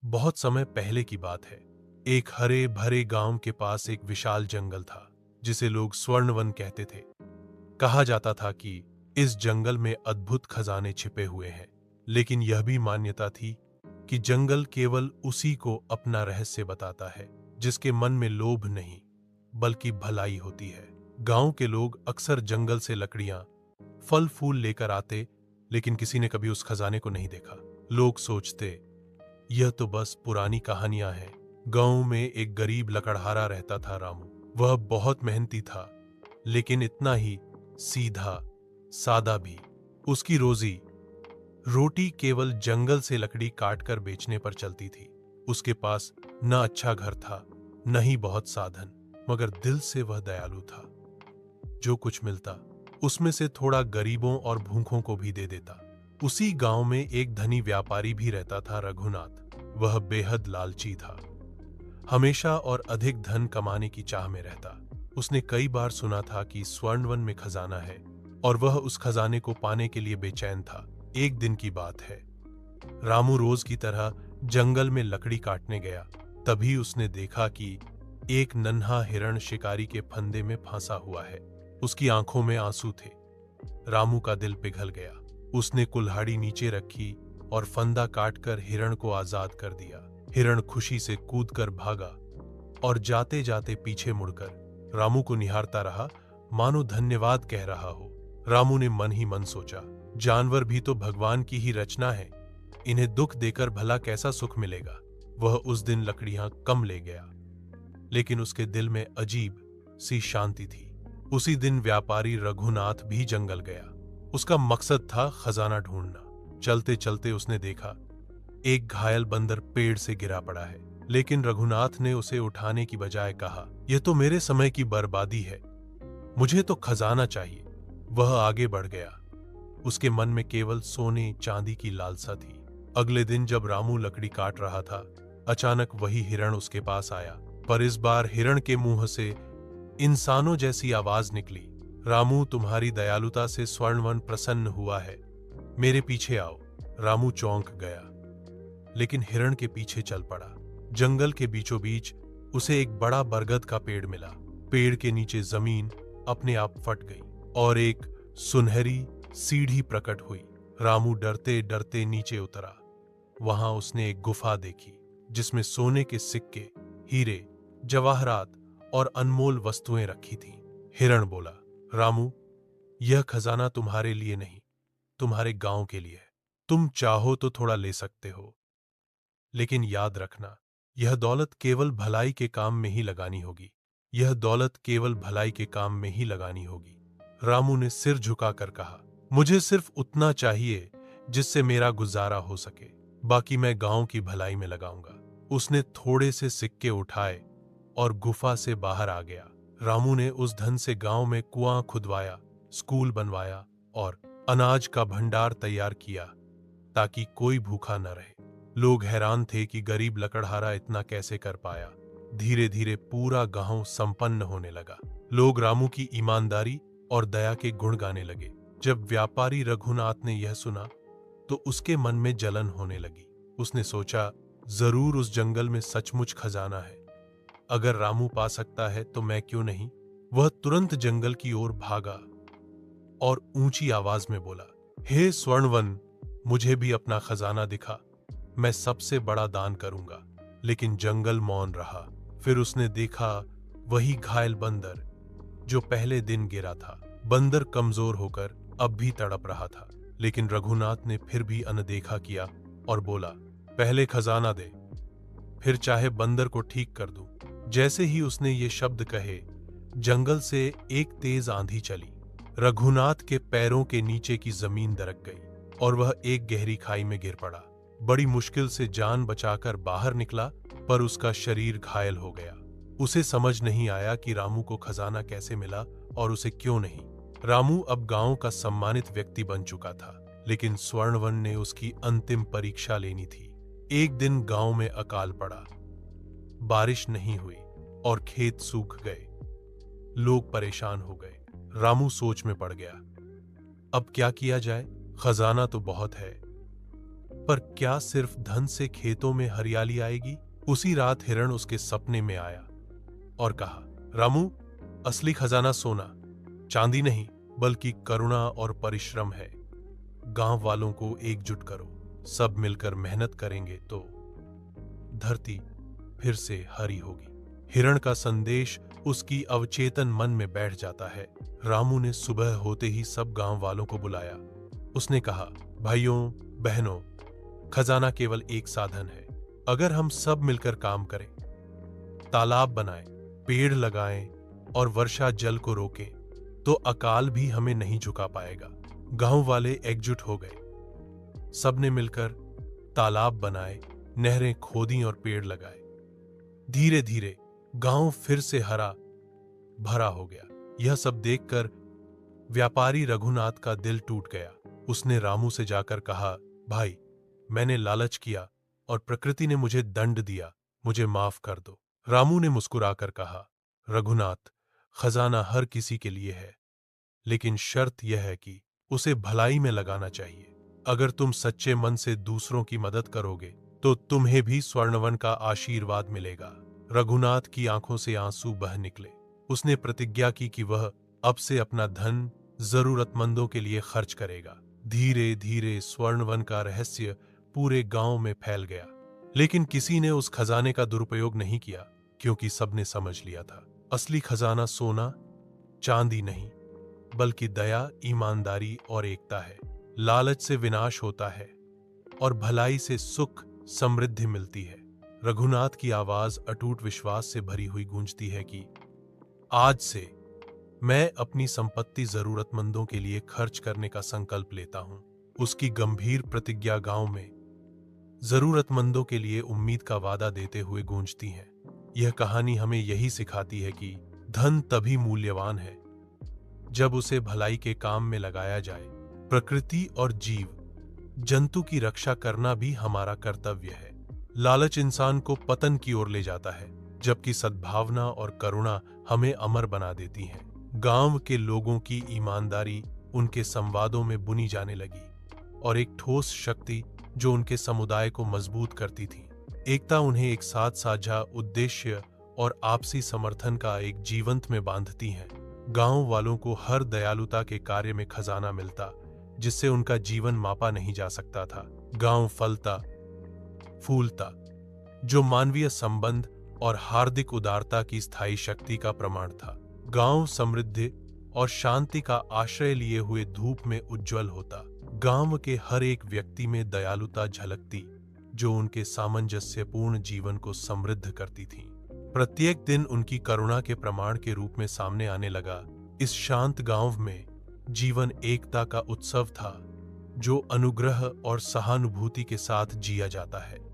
बहुत समय पहले की बात है। एक हरे भरे गांव के पास एक विशाल जंगल था जिसे लोग स्वर्णवन कहते थे। कहा जाता था कि इस जंगल में अद्भुत खजाने छिपे हुए हैं, लेकिन यह भी मान्यता थी कि जंगल केवल उसी को अपना रहस्य बताता है जिसके मन में लोभ नहीं बल्कि भलाई होती है। गांव के लोग अक्सर जंगल से लकड़ियां, फल फूल लेकर आते, लेकिन किसी ने कभी उस खजाने को नहीं देखा। लोग सोचते यह तो बस पुरानी कहानियां हैं। गांव में एक गरीब लकड़हारा रहता था, रामू। वह बहुत मेहनती था, लेकिन इतना ही सीधा सादा भी। उसकी रोजी रोटी केवल जंगल से लकड़ी काटकर बेचने पर चलती थी। उसके पास न अच्छा घर था, न ही बहुत साधन, मगर दिल से वह दयालु था। जो कुछ मिलता उसमें से थोड़ा गरीबों और भूखों को भी दे देता। उसी गांव में एक धनी व्यापारी भी रहता था, रघुनाथ। वह बेहद लालची था, हमेशा और अधिक धन कमाने की चाह में रहता। उसने कई बार सुना था कि स्वर्णवन में खजाना है और वह उस खजाने को पाने के लिए बेचैन था। एक दिन की बात है, रामू रोज की तरह जंगल में लकड़ी काटने गया। तभी उसने देखा कि एक नन्हा हिरण शिकारी के फंदे में फंसा हुआ है। उसकी आंखों में आंसू थे। रामू का दिल पिघल गया। उसने कुल्हाड़ी नीचे रखी और फंदा काटकर हिरण को आजाद कर दिया। हिरण खुशी से कूदकर भागा और जाते जाते पीछे मुड़कर रामू को निहारता रहा, मानो धन्यवाद कह रहा हो। रामू ने मन ही मन सोचा, जानवर भी तो भगवान की ही रचना है, इन्हें दुख देकर भला कैसा सुख मिलेगा। वह उस दिन लकड़ियां कम ले गया, लेकिन उसके दिल में अजीब सी शांति थी। उसी दिन व्यापारी रघुनाथ भी जंगल गया। उसका मकसद था खजाना ढूंढना। चलते चलते उसने देखा एक घायल बंदर पेड़ से गिरा पड़ा है, लेकिन रघुनाथ ने उसे उठाने की बजाय कहा, यह तो मेरे समय की बर्बादी है, मुझे तो खजाना चाहिए। वह आगे बढ़ गया। उसके मन में केवल सोने चांदी की लालसा थी। अगले दिन जब रामू लकड़ी काट रहा था, अचानक वही हिरण उसके पास आया, पर इस बार हिरण के मुंह से इंसानों जैसी आवाज निकली, रामू, तुम्हारी दयालुता से स्वर्णवन प्रसन्न हुआ है, मेरे पीछे आओ। रामू चौंक गया, लेकिन हिरण के पीछे चल पड़ा। जंगल के बीचों बीच उसे एक बड़ा बरगद का पेड़ मिला। पेड़ के नीचे जमीन अपने आप फट गई और एक सुनहरी सीढ़ी प्रकट हुई। रामू डरते डरते नीचे उतरा। वहां उसने एक गुफा देखी जिसमें सोने के सिक्के, हीरे, जवाहरात और अनमोल वस्तुएं रखी थीं। हिरण बोला, रामू, यह खजाना तुम्हारे लिए नहीं, तुम्हारे गांव के लिए है। तुम चाहो तो थोड़ा ले सकते हो, लेकिन याद रखना, यह दौलत केवल भलाई के काम में ही लगानी होगी। यह दौलत केवल भलाई के काम में ही लगानी होगी। रामू ने सिर झुकाकर कहा, मुझे सिर्फ उतना चाहिए जिससे मेरा गुजारा हो सके, बाकी मैं गांव की भलाई में लगाऊंगा। उसने थोड़े से सिक्के उठाए और गुफा से बाहर आ गया। रामू ने उस धन से गांव में कुआं खुदवाया, स्कूल बनवाया और अनाज का भंडार तैयार किया ताकि कोई भूखा न रहे। लोग हैरान थे कि गरीब लकड़हारा इतना कैसे कर पाया। धीरे धीरे पूरा गांव संपन्न होने लगा। लोग रामू की ईमानदारी और दया के गुण गाने लगे। जब व्यापारी रघुनाथ ने यह सुना तो उसके मन में जलन होने लगी। उसने सोचा, जरूर उस जंगल में सचमुच खजाना है। अगर रामू पा सकता है तो मैं क्यों नहीं। वह तुरंत जंगल की ओर भागा और ऊंची आवाज में बोला, हे स्वर्णवन, मुझे भी अपना खजाना दिखा, मैं सबसे बड़ा दान करूंगा। लेकिन जंगल मौन रहा। फिर उसने देखा वही घायल बंदर जो पहले दिन गिरा था। बंदर कमजोर होकर अब भी तड़प रहा था, लेकिन रघुनाथ ने फिर भी अनदेखा किया और बोला, पहले खजाना दे, फिर चाहे बंदर को ठीक कर दूं। जैसे ही उसने ये शब्द कहे, जंगल से एक तेज आंधी चली। रघुनाथ के पैरों के नीचे की जमीन दरक गई और वह एक गहरी खाई में गिर पड़ा। बड़ी मुश्किल से जान बचाकर बाहर निकला, पर उसका शरीर घायल हो गया। उसे समझ नहीं आया कि रामू को खजाना कैसे मिला और उसे क्यों नहीं। रामू अब गांव का सम्मानित व्यक्ति बन चुका था, लेकिन स्वर्णवन ने उसकी अंतिम परीक्षा लेनी थी। एक दिन गांव में अकाल पड़ा, बारिश नहीं हुई और खेत सूख गए। लोग परेशान हो गए। रामू सोच में पड़ गया, अब क्या किया जाए। खजाना तो बहुत है, पर क्या सिर्फ धन से खेतों में हरियाली आएगी? उसी रात हिरण उसके सपने में आया और कहा, रामू, असली खजाना सोना चांदी नहीं बल्कि करुणा और परिश्रम है। गांव वालों को एकजुट करो, सब मिलकर मेहनत करेंगे तो धरती फिर से हरी होगी। हिरण का संदेश उसकी अवचेतन मन में बैठ जाता है। रामू ने सुबह होते ही सब गांव वालों को बुलाया। उसने कहा, भाइयों बहनों, खजाना केवल एक साधन है। अगर हम सब मिलकर काम करें, तालाब बनाएं, पेड़ लगाएं और वर्षा जल को रोकें, तो अकाल भी हमें नहीं झुका पाएगा। गांव वाले एकजुट हो गए। सबने मिलकर तालाब बनाए, नहरें खोदी और पेड़ लगाए। धीरे धीरे गांव फिर से हरा भरा हो गया। यह सब देखकर व्यापारी रघुनाथ का दिल टूट गया। उसने रामू से जाकर कहा, भाई, मैंने लालच किया और प्रकृति ने मुझे दंड दिया, मुझे माफ कर दो। रामू ने मुस्कुराकर कहा, रघुनाथ, खजाना हर किसी के लिए है, लेकिन शर्त यह है कि उसे भलाई में लगाना चाहिए। अगर तुम सच्चे मन से दूसरों की मदद करोगे तो तुम्हें भी स्वर्णवन का आशीर्वाद मिलेगा। रघुनाथ की आंखों से आंसू बह निकले। उसने प्रतिज्ञा की कि वह अब से अपना धन जरूरतमंदों के लिए खर्च करेगा। धीरे धीरे स्वर्णवन का रहस्य पूरे गांव में फैल गया, लेकिन किसी ने उस खजाने का दुरुपयोग नहीं किया, क्योंकि सबने समझ लिया था, असली खजाना सोना चांदी नहीं बल्कि दया, ईमानदारी और एकता है। लालच से विनाश होता है और भलाई से सुख समृद्धि मिलती है। रघुनाथ की आवाज अटूट विश्वास से भरी हुई गूंजती है कि आज से मैं अपनी संपत्ति जरूरतमंदों के लिए खर्च करने का संकल्प लेता हूं। उसकी गंभीर प्रतिज्ञा गांव में जरूरतमंदों के लिए उम्मीद का वादा देते हुए गूंजती है। यह कहानी हमें यही सिखाती है कि धन तभी मूल्यवान है जब उसे भलाई के काम में लगाया जाए। प्रकृति और जीव जंतु की रक्षा करना भी हमारा कर्तव्य है। लालच इंसान को पतन की ओर ले जाता है, जबकि सद्भावना और करुणा हमें अमर बना देती हैं। गांव के लोगों की ईमानदारी उनके संवादों में बुनी जाने लगी और एक ठोस शक्ति जो उनके समुदाय को मजबूत करती थी। एकता उन्हें एक साथ साझा उद्देश्य और आपसी समर्थन का एक जीवंत में बांधती है। गांव वालों को हर दयालुता के कार्य में खजाना मिलता, जिससे उनका जीवन मापा नहीं जा सकता था। गांव फलता फूलता, जो मानवीय संबंध और हार्दिक उदारता की स्थायी शक्ति का प्रमाण था। गांव समृद्धि और शांति का आश्रय लिए हुए धूप में उज्जवल होता। गांव के हर एक व्यक्ति में दयालुता झलकती, जो उनके सामंजस्यपूर्ण जीवन को समृद्ध करती थी। प्रत्येक दिन उनकी करुणा के प्रमाण के रूप में सामने आने लगा। इस शांत गांव में जीवन एकता का उत्सव था, जो अनुग्रह और सहानुभूति के साथ जिया जाता है।